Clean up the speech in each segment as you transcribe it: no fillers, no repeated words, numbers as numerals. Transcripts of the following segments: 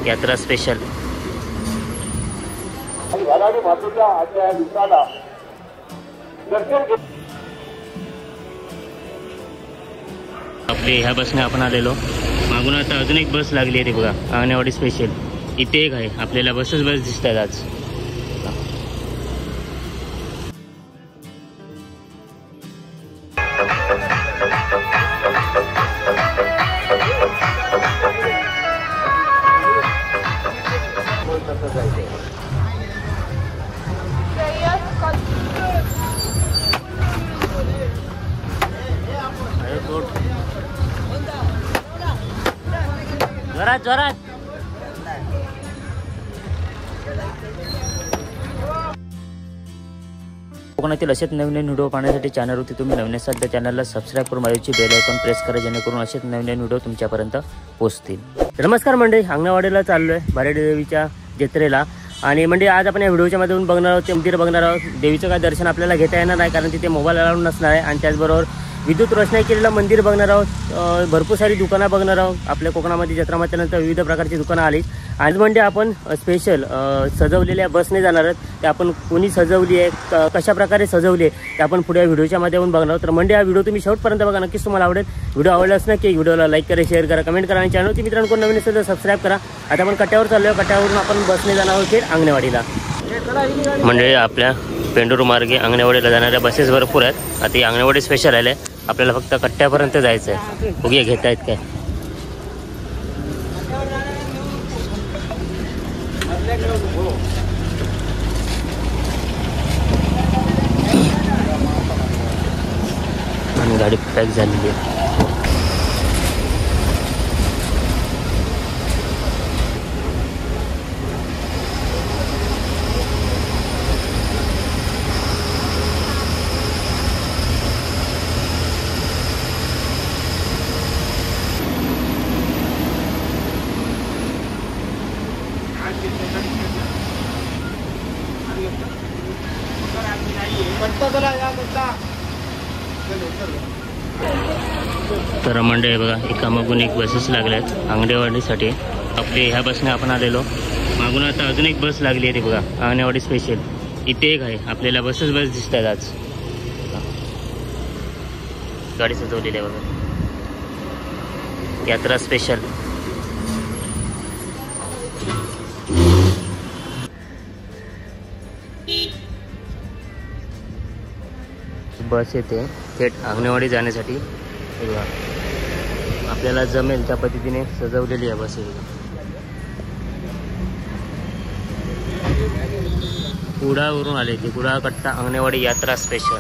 यात्रा स्पेशल। आपली ह्या बसने आपण आलेलो, मागून आता अजून एक बस लागली आहे ती बघा, अंगणेवाडी स्पेशल। इथे एक आहे, आपल्याला बस दिसत आहेत आज। जोरात जोरात। कोकणातील असेच नवीन व्हिडिओ पाहण्यासाठी चॅनलवरती तुम्ही नवीन असाल तर चॅनलला सबस्क्राईब करून बाजूची बेल आयकॉन प्रेस करा, जेणेकरून असेच नवीन व्हिडिओ तुमच्यापर्यंत पोहोचतील। नमस्कार मंडळी, अंगणवाडीला चाललो आहे बारेडी देवीच्या जत्रेला। आणि म्हणजे आज आपण या व्हिडिओच्या माध्यमातून बघणार आहोत, ते मंदिर बघणार आहोत। देवीचं काय दर्शन आपल्याला घेता येणार नाही, कारण तिथे मोबाईल अलाउड नसणार आहे। आणि त्याचबरोबर विद्युत रोषणाई केलेलं मंदिर बघणार आहोत। भरपूर सारी दुकानं बघणार आहोत। आपल्या कोकणामध्ये जत्रा म्हटल्यानंतर विविध प्रकारची दुकानं आली। आज म्हणजे आपण स्पेशल सजवलेल्या बसने जाणार आहोत। ते आपण कोणी सजवली आहे, कशा प्रकारे सजवली आहे, ते आपण पुढे व्हिडिओच्या माध्यमातून बघणार आहोत। तर म्हणजे हा व्हिडिओ तुम्ही शेवटपर्यंत बघा, नक्कीच तुम्हाला आवडेल। व्हिडिओ आवडलाच नक्की व्हिडिओला लाईक करा, शेअर करा, कमेंट करा, आणि चॅनलची मित्रांनो कोण नवीन असेल तर सबस्क्राईब करा। आता आपण कट्ट्यावर चाललो आहे, कट्ट्यावरून आपण बसने जाणार आहोत थेट अंगणेवाडीला। म्हणजे आपल्या पेंडूर मार्गे अंगणेवाडीला जाणाऱ्या बसेस भरपूर आहेत। आता ही अंगणेवाडी स्पेशल आले, आपल्याला फक्त कट्ट्यापर्यंत जायचं आहे। बघूया घेत आहेत काय। आणि गाडी पॅक झालेली आहे। तर मंडळी बघा, एकामागून एक बसेस लागल्यात अंगणेवाडीसाठी। आपली ह्या बसने आपण आलेलो, मागून आता अजून एक बस लागली आहे ती बघा, अंगणेवाडी स्पेशल। इथे एक आहे, आपल्याला बस दिसत आहेत आज। गाडी सजवलेली आहे बघा, यात्रा स्पेशल। बस येते थेट अंगणेवाडी जाण्यासाठी। आपल्याला जमेल त्या पद्धतीने सजवलेली आहे बस। कुडावरून आले ते, कुडा कट्टा अंगणेवाडी यात्रा स्पेशल।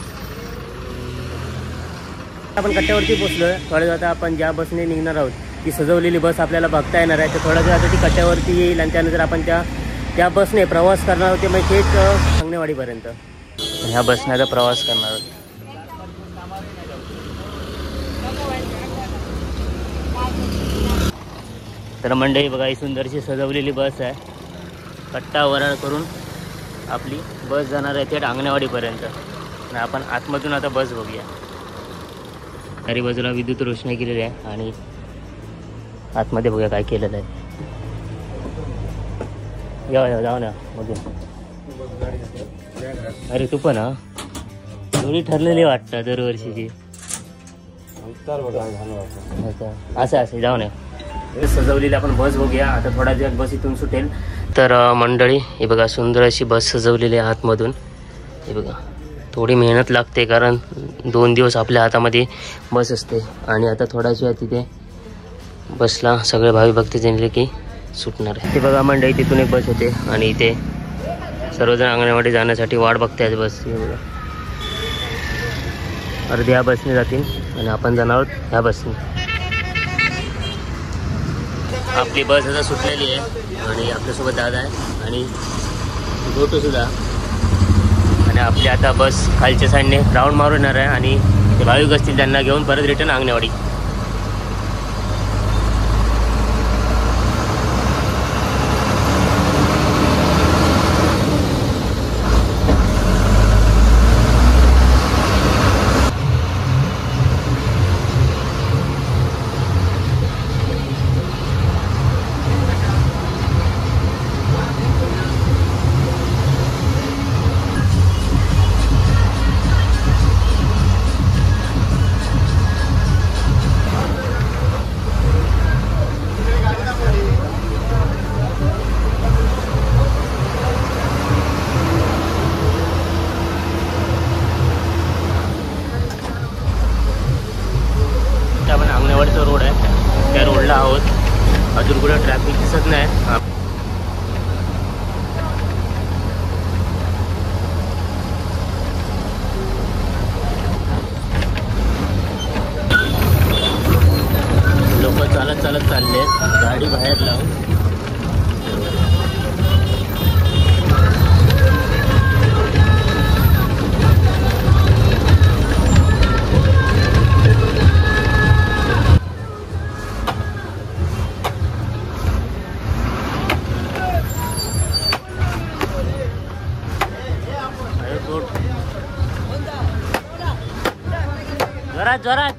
आपण कट्ट्यावरती पोहोचलोय। थोड्या वेळात आपण ज्या बसने निघणार आहोत ती सजवलेली बस आपल्याला बघता येणार आहे। तर थोड्या वेळात ती कट्ट्यावरती येईल, आणि त्यानंतर आपण त्या बसने प्रवास करणार आहोत, म्हणजे थेट अंगणेवाडीपर्यंत ह्या बसने आता प्रवास करणार आहोत। तर मंडळी बघा, ही सुंदरशी सजवलेली बस आहे। कट्टा वराळ करून आपली बस जाणार आहे थेट अंगणेवाडीपर्यंत। आणि आपण आतमधून आता बस बघूया। चारी बाजूला विद्युत रोषणाई केलेली आहे, आणि आतमध्ये बघूया काय केलेलं आहे। या जाऊ ना मधून। अरे तू पण हा दोन्ही ठरलेली वाटतं दरवर्षीची। असं जाऊ नये। सजवलेली आपण बस बघूया आता, थोडा दिवस बस इथून सुटेल। तर मंडळी हे बघा, सुंदर अशी बस सजवलेली आहे आतमधून। हे बघा, थोडी मेहनत लागते, कारण 2 दिवस आपल्या हातामध्ये बस असते। आणि आता थोड्याच वेळात तिथे बसला सगळे भावी भक्त जणले की सुटणार आहे। ते बघा मंडळी, तिथून एक बस होते, आणि इथे सर्वजण अंगणवाडी जाण्यासाठी वाट बघतायत बस। हे बघा, अर्धी ह्या बसने जातील आणि आपण जाणार आहोत ह्या बसने। आपली बस आता सुटलेली आहे, आणि आपल्यासोबत दादा आहे आणि गोटू सुद्धा। आणि आपली आता बस खालच्या साईडने राऊंड मारून येणार आहे, आणि ते भाविक असतील त्यांना घेऊन परत रिटर्न अंगणेवाडी। अजून कुठे ट्रॅफिक दिसत नाही. लोक चालत चालत चालले, गाडी बाहेर लावून. जोरात जोरात.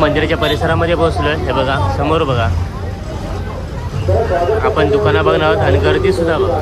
मंदिराच्या परिसरामध्ये पोहोचलोय. हे बघा समोर बघा, आपण दुकानं बघणार आहोत आणि गर्दी सुद्धा बघा.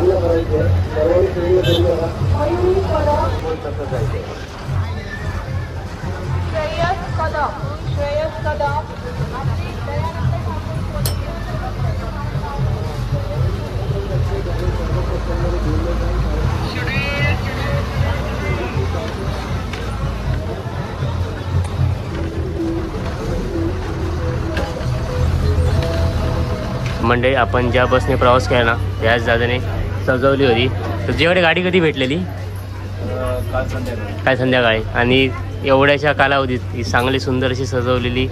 मंडळी, आपण ज्या बसने प्रवास केला ना त्याच दादाने सजवली होती. तर तुझ्याकडे गाडी कधी भेटलेली? काल संध्याकाळी. आणि एवढ्याशा कालावधीत ही चांगली सुंदर अशी सजवलेली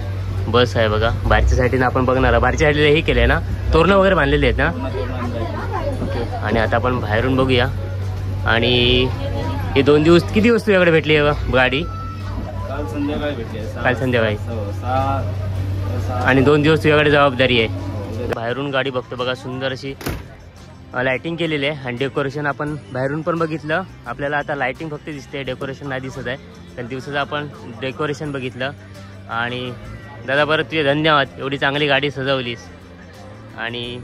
बस आहे बघा. बाहेरच्या साईडने आपण बघणार, बाहेरच्या साईडला हे केलं आहे ना, तोरणं वगैरे बांधलेली आहेत ना. ओके, आणि आता आपण बाहेरून बघूया. आणि हे 2 दिवस किती दिवस तुझ्याकडे भेटली आहे गाडी? काल संध्याकाळी भेटली. काल संध्याकाळी. आणि 2 दिवस तुझ्याकडे जबाबदारी आहे. बाहेरून गाडी बघतो बघा, सुंदर अशी लायटिंग केलेली आहे. आणि डेकोरेशन आपण बाहेरून पण बघितलं. आपल्याला आता लायटिंग फक्त दिसते, डेकोरेशन नाही दिसत आहे. तर दिवसाचं आपण डेकोरेशन बघितलं. आणि दादा बरं तुझे धन्यवाद, एवढी चांगली गाडी सजवलीस. आणि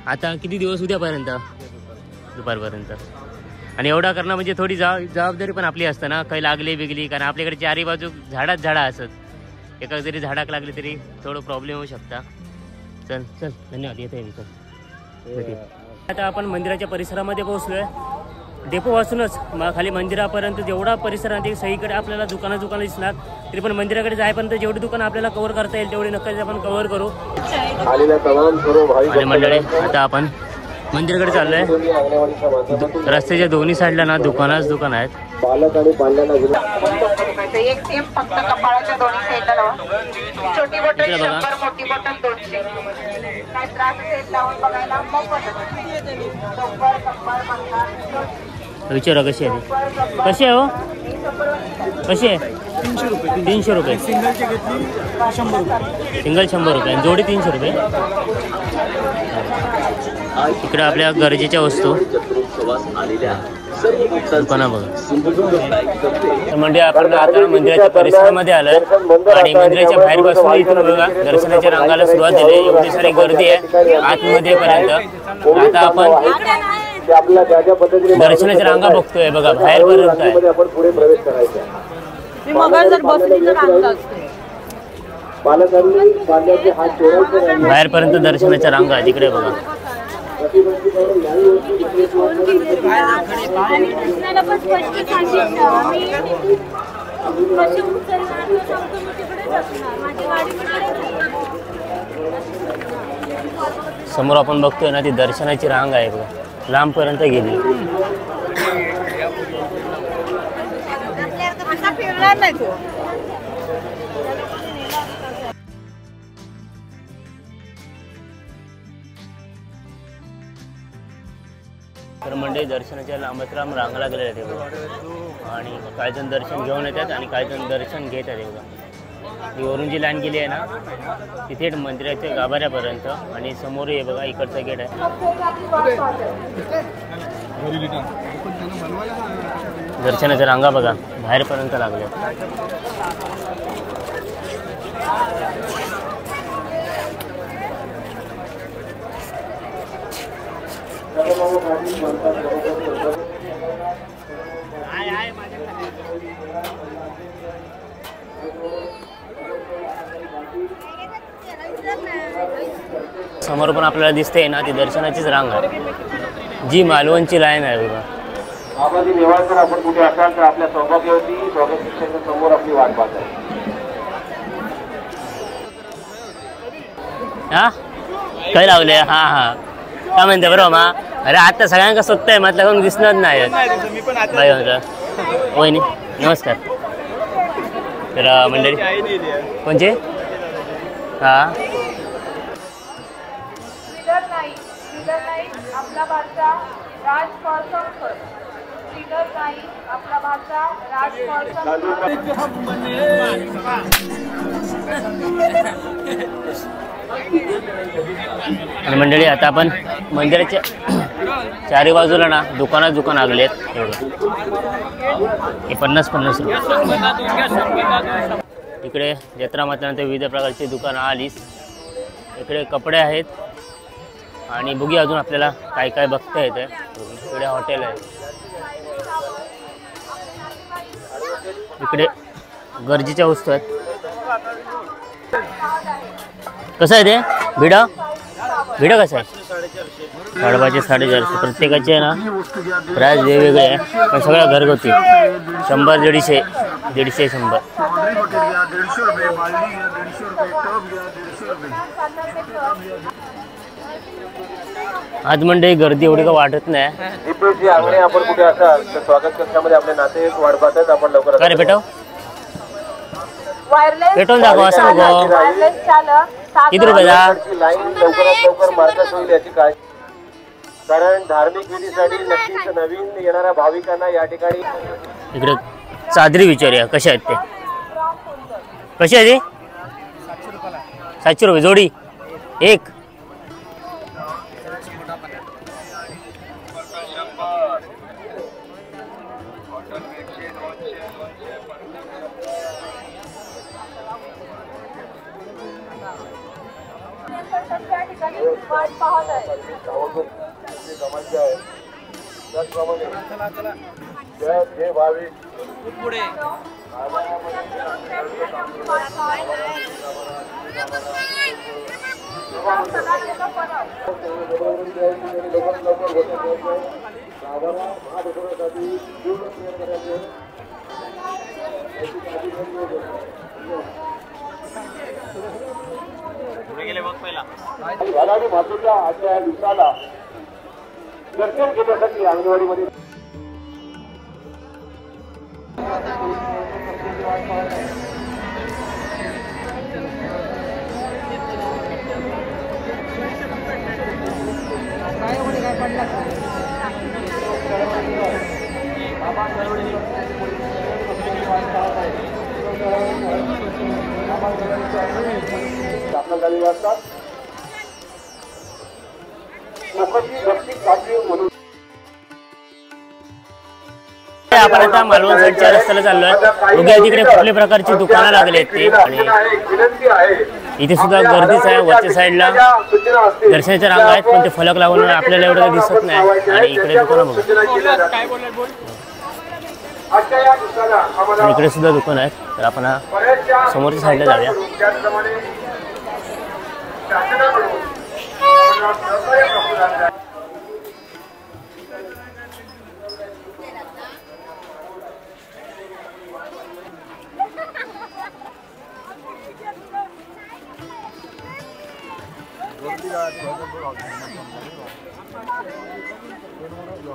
आता किती दिवस? उद्यापर्यंत, दुपारपर्यंत. आणि एवढा करणं म्हणजे थोडी जबाबदारी पण आपली असतं ना, काही लागली बिगली. कारण आपल्याकडे चारी बाजू झाडा असत. एका जरी झाडाक लागली तरी थोडं प्रॉब्लेम होऊ शकता. चल चल, धन्यवाद. येते मी. चल, आता आपण मंदिराच्या परिसरामध्ये पोहोचलोय. डेपोपासूनच खाली मंदिरापर्यंत जेवढा परिसर आहे सगळीकडे आपल्याला दुकानं दिसणार. तरी पण मंदिराकडे जायपर्यंत जेवढी दुकानं आपल्याला कव्हर करता येईल तेवढी नक्कीच आपण कव्हर करू. आणि मंडळी, आता आपण मंदिराकडे चाललोय. रस्त्याच्या दोन्ही साईडला ना दुकान आहेत. बालक आणि बाल्याला एक सेम फक्त कपाळाच्या दोन्ही साईडला लावा. छोटी बॉटल 100, मोठी बॉटल 200. काय त्रास असेल लावून बघायला मग विचारा कशी आहे? कशी आहे हो? कशी आहे? 300 रुपये. सिंगलची घेतली 100 रुपये. सिंगल 100 रुपये, जोडी 300 रुपये. इकडे आपल्या गरजेच्या वस्तू दुकाना बघा. म्हणजे आपण आता मंदिराच्या परिसरामध्ये आलोय. आणि मंदिराच्या बाहेर बसून इथून बघा दर्शनाच्या रांगाला सुरुवात झाली. एवढी सारी गर्दी आहे आतमध्ये पर्यंत. आता आपण दर्शनाच्या रांगा बघतोय बघा, बाहेर पर्यंत आहे. बाहेरपर्यंत दर्शनाच्या रांगा तिकडे बघा. समोर आपण बघतोय ना ती दर्शनाची रांग आहे बघा, लांबपर्यंत गेली. तर मंडळी दर्शनाच्या लांबच लांब रांगा लागलेल्या आहेत बघा. आणि काही जण दर्शन घेऊन येतात आणि काही जण दर्शन घेत आहेत बघा. ही वरून जी लाईन गेली आहे ना तिथे मंदिराच्या गाभाऱ्यापर्यंत. आणि समोर हे बघा इकडचा गेट आहे. दर्शनाच्या रांगा बघा बाहेरपर्यंत लागल्या. समोर पण आपल्याला दिसते ना ती दर्शनाचीच रांग आहे, जी मालवणची लाईन आहे बघा. आबादी निवासर आपण कुठे असाल तर आपल्या सौभाग्यवती स्वागत शिक्षकांच्या समोर आपली वाट पाहत आहे. हा काय लावले? हा हा काय म्हणते बरोबर मा? अरे आता सगळ्यांका स्वतः आहे म्हटलं कोण दिसणार नाही बाई म्हटलं. वहिनी नमस्कार. तर मंडळी कोणचे? हा आपला भाषा राजकौशल श्रीधर नाईक आपला भाषा आणि मंडळी आता आपण मंदिराच्या चारी बाजूला ना दुकान लागले आहेत. हे 50-50 रुपये. इकडे जत्रा म्हटल्यानंतर विविध प्रकारची दुकानं आलीच. इकडे कपडे आहेत आणि बघूया अजून आपल्याला काय काय बघता येतं. इकडे हॉटेल आहे, इकडे गरजेच्या वस्तू आहेत. कसं आहे ते भिडा कसं आहे? 450 450 प्रत्येकाचे ना प्राइस वेगवेगळे आहे, पण सगळ्या घरगुती. 100 150 100. आज म्हणजे गर्दी एवढी का वाटत नाही. दीपेशजी आंगणे आपण कुठे असाल तर स्वागत कक्षामध्ये आपले नातेवाईक वाट पाहतात. आपण लवकर काय रे पेटव वायरलेस पेटवून दाखव असं नको. किती रुपयाचा? लाईन लवकरात लवकर मार्गात होईल याची काय, कारण धार्मिक विधीसाठी नक्कीच नवीन येणाऱ्या भाविकांना या ठिकाणी. इकडे चादरी विचारूया कशा आहेत ते. कशी आहे ती? 700 रुपये जोडी एक. जे भाविक आणि मातोच्या आजच्या दिवसाला दर्शन घेण्यासाठी अंगणवाडीमध्ये दाखल झालेले असतात. आपण आता मालवण साईडच्या रस्त्याला चाललोय. बघूया तिकडे कुठल्या प्रकारची दुकानं लागली आहेत ते. आणि इथे सुद्धा गर्दीच आहे. वरच्या साईडला दर्शनाच्या रांगा आहेत, पण ते फलक लावून आपल्याला एवढं दिसत नाही. आणि इकडे दुकानं बघा, इकडे सुद्धा दुकान आहेत. तर आपण समोरच्या साईडला जाऊया.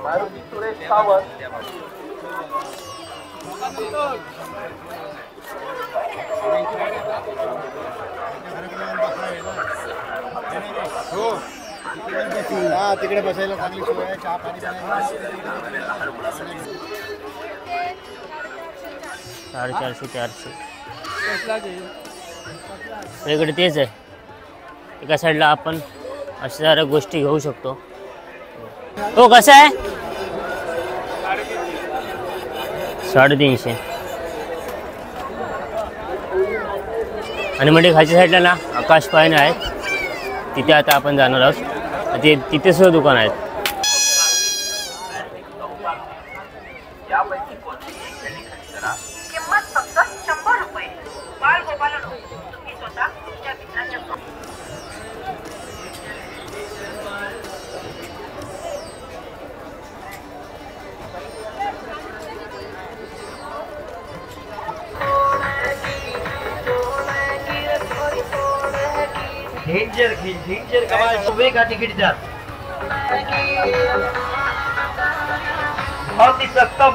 मारुती सुरेश सावंत तिकडे बसायला चांगली सोय आहे. चहा पाणी 450 इकडे तेच आहे. एका साईडला आपण अशा साऱ्या गोष्टी घेऊ शकतो. हो कसं आहे? 350. आणि म्हणजे खालच्या साईडला ना आकाश पाळणे आहेत, तिथे आता आपण जाणार आहोत. तिथे सुद्धा दुकान आहेत. किंमत फक्त 100 रुपये. बाळ गोपालनो, तुम्ही स्वतः तुमच्या मित्राच्या खिंचेर कमाल सुबह का टिकट जा बहुत ही सस्ता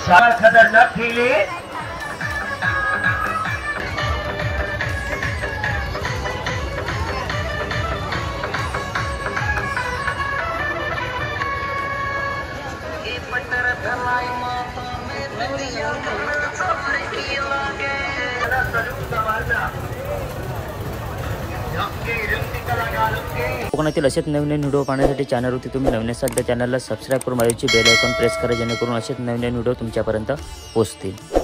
सारा खतरनाक ठेले कोकणातील असेच नवीन व्हिडिओ पाहण्यासाठी चॅनलवरती तुम्ही नवीन असाल तर चॅनलला सबस्क्राईब करून बाजूची बेल आयकॉन प्रेस करा जेणेकरून असेच नवीन व्हिडिओ तुमच्यापर्यंत पोहोचतील.